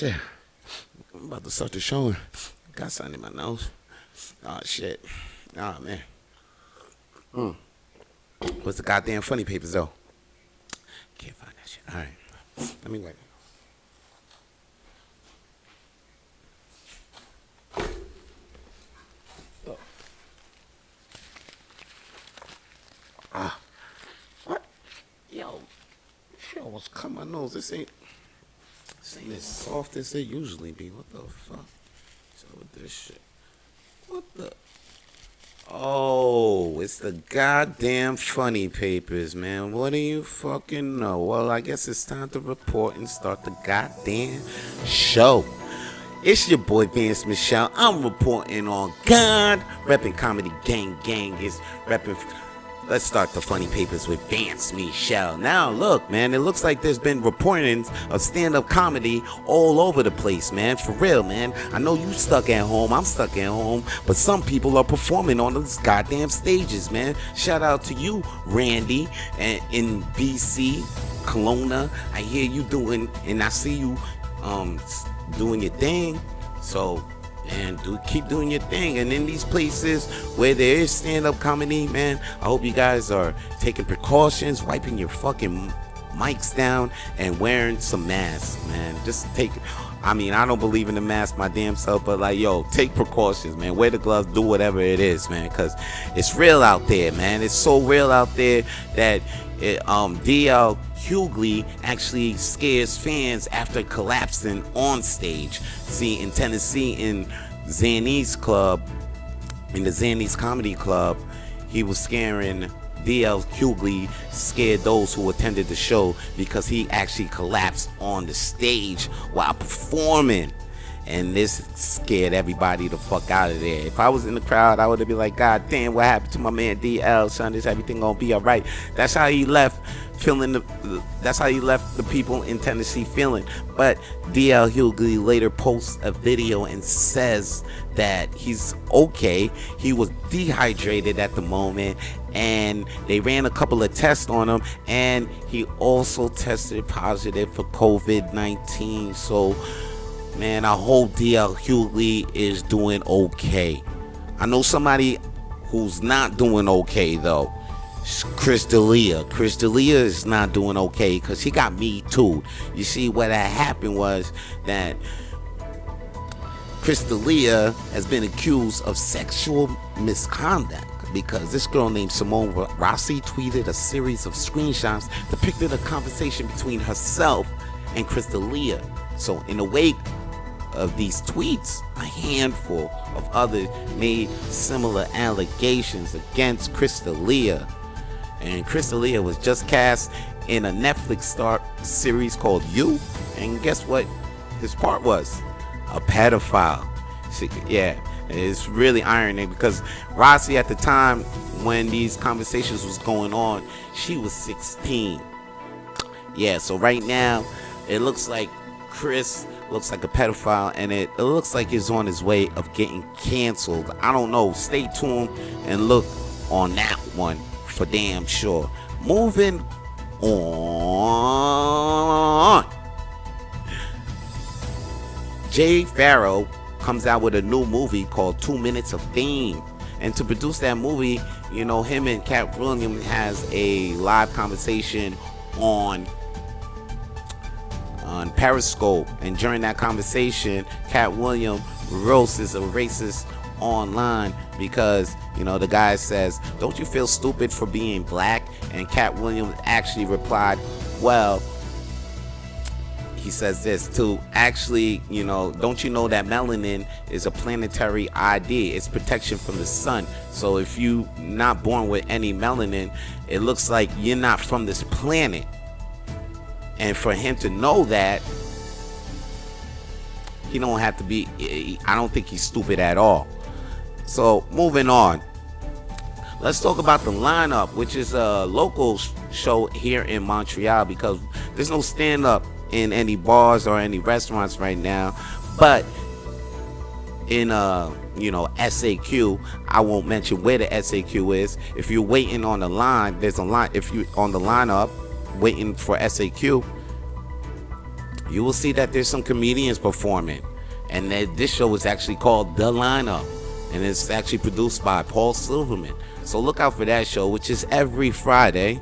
shit. I'm about to start the show. Got something in my nose. Oh, shit. Oh, man. What's the goddamn funny papers, though? Can't find that shit. All right. Let me wait. What? Yo, shit almost cut my nose. This ain't as soft as it usually be. What the fuck? What's up with this shit? What the? Oh, it's the goddamn funny papers, man. What do you fucking know? Well, I guess it's time to report and start the goddamn show. It's your boy Vance Michel. I'm reporting on God. Repping Comedy Gang is repping. Let's start the funny papers with Vance Michel. Now, look, man, it looks like there's been reportings of stand-up comedy all over the place, man. For real, man. I know you stuck at home. I'm stuck at home. But some people are performing on those goddamn stages, man. Shout out to you, Randy, and in BC, Kelowna. I hear you doing, and I see you doing your thing. So, man, keep doing your thing. And in these places where there is stand-up comedy, man, I hope you guys are taking precautions, wiping your fucking mics down, and wearing some masks, man. Just take it. I mean, I don't believe in the mask my damn self, but like, yo, take precautions, man. Wear the gloves, do whatever it is, man, because it's real out there, man. It's so real out there that Dlia Hughley actually scares fans after collapsing on stage. See, in Tennessee, in Zanny's club, in the Zanny's Comedy Club, he was scaring. Dlia Hughley scared those who attended the show because he actually collapsed on the stage while performing. And this scared everybody the fuck out of there. If I was in the crowd, I would have been like, God damn, what happened to my man DL, son? Is everything gonna be all right? That's how he left that's how he left the people in Tennessee feeling. But Dlia Hughley later posts a video and says that he's okay. He was dehydrated at the moment, and they ran a couple of tests on him, and he also tested positive for COVID-19. So, man, I hope Dlia Hughley is doing okay. I know somebody who's not doing okay, though. Chris D'Elia. Chris D'Elia is not doing okay because he got me too. You see, what had happened was that Chris D'Elia has been accused of sexual misconduct because this girl named Simone Rossi tweeted a series of screenshots depicting a conversation between herself and Chris D'Elia. So in the wake of these tweets, a handful of others made similar allegations against Chris D'Elia. And Chris D'Elia was just cast in a Netflix series called You. And guess what his part was? A pedophile. Yeah, it's really ironic because Rossi at the time when these conversations was going on, she was 16. Yeah, so right now it looks like Chris looks like a pedophile, and it looks like he's on his way of getting canceled. I don't know. Stay tuned and look on that one for damn sure. Moving on. Pharoah comes out with a new movie called 2 Minutes of Fame. And to produce that movie, you know, him and Katt Williams has a live conversation on Periscope, and during that conversation, Katt Williams roasts a racist online because, you know, the guy says, "Don't you feel stupid for being black?" And Katt Williams actually replied, well, he says this too, actually, you know, don't you know that melanin is a planetary ID? It's protection from the sun. So if you not born with any melanin, it looks like you're not from this planet. And for him to know that, he don't have to be, I don't think he's stupid at all. So moving on, let's talk about the lineup, which is a local show here in Montreal because there's no stand-up in any bars or any restaurants right now. But in you know, SAQ, I won't mention where the SAQ is. If you're waiting on the line, there's a line. If you're on the lineup waiting for SAQ, you will see that there's some comedians performing. And that this show is actually called The Lineup. And it's actually produced by Paul Silverman. So look out for that show, which is every Friday,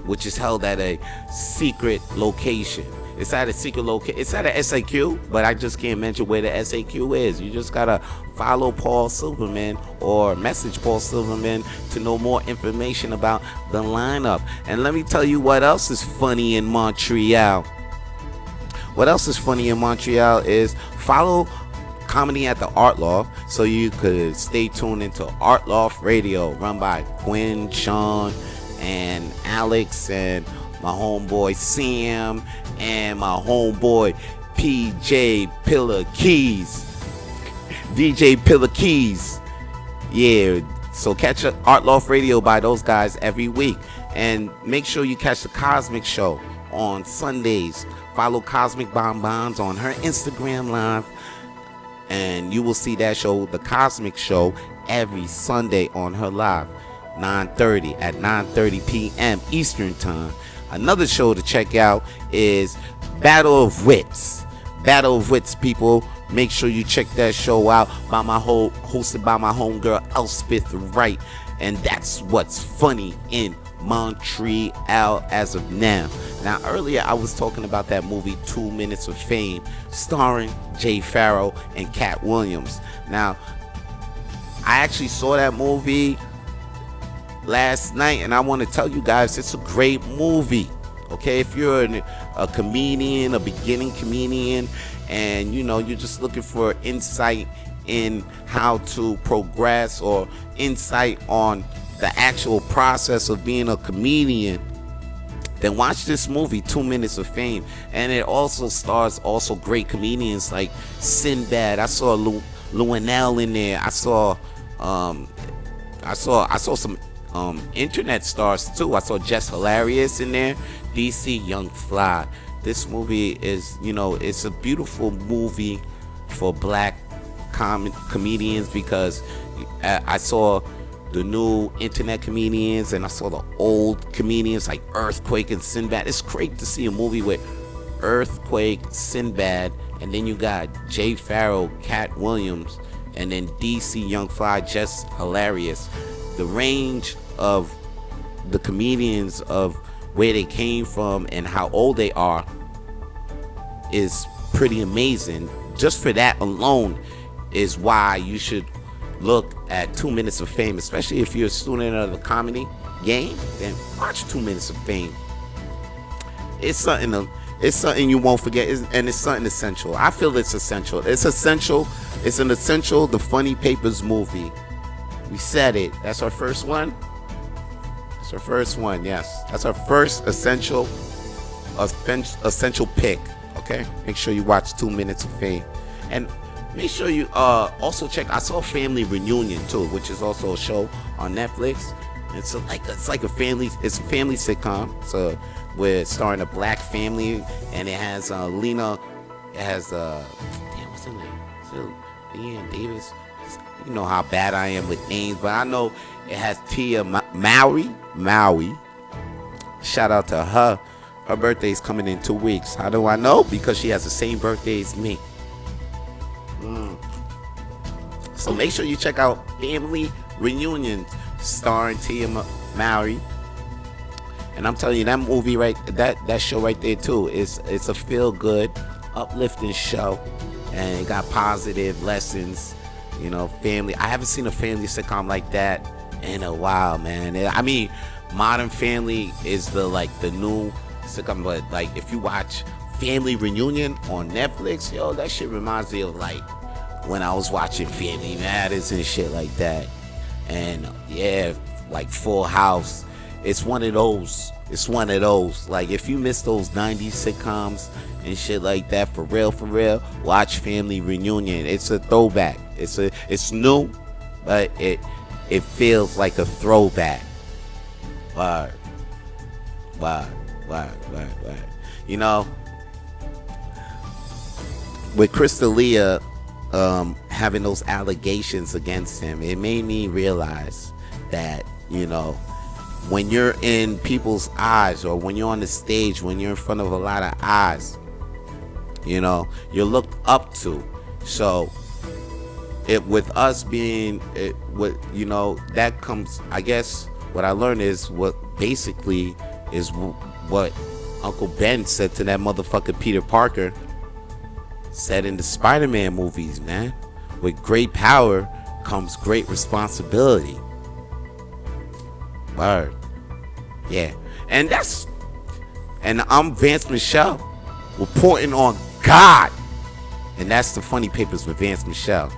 which is held at a secret location. It's at a secret location. It's at a SAQ, but I just can't mention where the SAQ is. You just gotta follow Paul Silverman or message Paul Silverman to know more information about The Lineup. And let me tell you what else is funny in Montreal. What else is funny in Montreal is follow Comedy at the Art Loft, so you could stay tuned into Art Loft Radio, run by Quinn, Sean, and Alex, and my homeboy Sam, and my homeboy PJ Pillar Keys, DJ Pillar Keys. Yeah, so catch Art Loft Radio by those guys every week, and make sure you catch the Cosmic Show on Sundays. Follow Cosmic Bonbons on her Instagram Live, and you will see that show, The Cosmic Show, every Sunday on her live, 9:30 p.m. Eastern Time. Another show to check out is Battle of Wits. Battle of Wits, people. Make sure you check that show out hosted by my homegirl Elspeth Wright. And that's what's funny in Montreal as of now. Now, earlier I was talking about that movie 2 Minutes of Fame, starring Jay Pharoah and Katt Williams. Now, I actually saw that movie last night, and I want to tell you guys it's a great movie. Okay, if you're a comedian, a beginning comedian, and you're just looking for insight in how to progress, or insight on the actual process of being a comedian, then watch this movie 2 Minutes of Fame. And it also stars great comedians like Sinbad. I saw Luenell in there. I saw some internet stars too. I saw Jess Hilarious in there, DC Young Fly. This movie is, it's a beautiful movie for black comedians, because I saw the new internet comedians and I saw the old comedians like Earthquake and Sinbad. It's great to see a movie with Earthquake, Sinbad, and then you got Jay Pharoah, Katt Williams, and then DC Young Fly, Jess Hilarious. The range of the comedians, of where they came from and how old they are, is pretty amazing. Just for that alone is why you should look at 2 Minutes of Fame, especially if you're a student of the comedy game. Then watch 2 Minutes of Fame. It's something you won't forget, and it's something essential. I feel it's essential. It's an essential The Funny Papers movie. We said it. That's our first one. That's our first one. Yes, that's our first essential pick. Okay, make sure you watch 2 Minutes of Fame, and make sure you also check. I saw Family Reunion too, which is also a show on Netflix. It's like a family sitcom. So we're starring a black family, and it has Lena. It has what's her name? Is it Leanne Davis? You know how bad I am with names, but I know it has Tia Maui. Shout out to her. Her birthday's coming in 2 weeks. How do I know? Because she has the same birthday as me. So make sure you check out Family Reunion, starring Tia Maui. And I'm telling you, that movie that show right there too, it's a feel good, uplifting show, and it got positive lessons. Family. I haven't seen a family sitcom like that in a while, man. I mean, Modern Family is the new sitcom, but if you watch Family Reunion on Netflix, that shit reminds me of when I was watching Family Matters and shit like that. And yeah, Full House. It's one of those. If you miss those 90s sitcoms and shit like that, for real, watch Family Reunion. It's a throwback. It's new, but it feels like a throwback. Why? With Dlia having those allegations against him, it made me realize that, when you're in people's eyes, or when you're on the stage, when you're in front of a lot of eyes, You know, you're looked up to. So it with us being it, what you know, that comes. I guess what I learned is what basically is what Uncle Ben said to that motherfucker Peter Parker. Said in the Spider-Man movies, man. With great power comes great responsibility. Word. Yeah. And I'm Vance Michel reporting on God. And that's the Funny Papers with Vance Michel.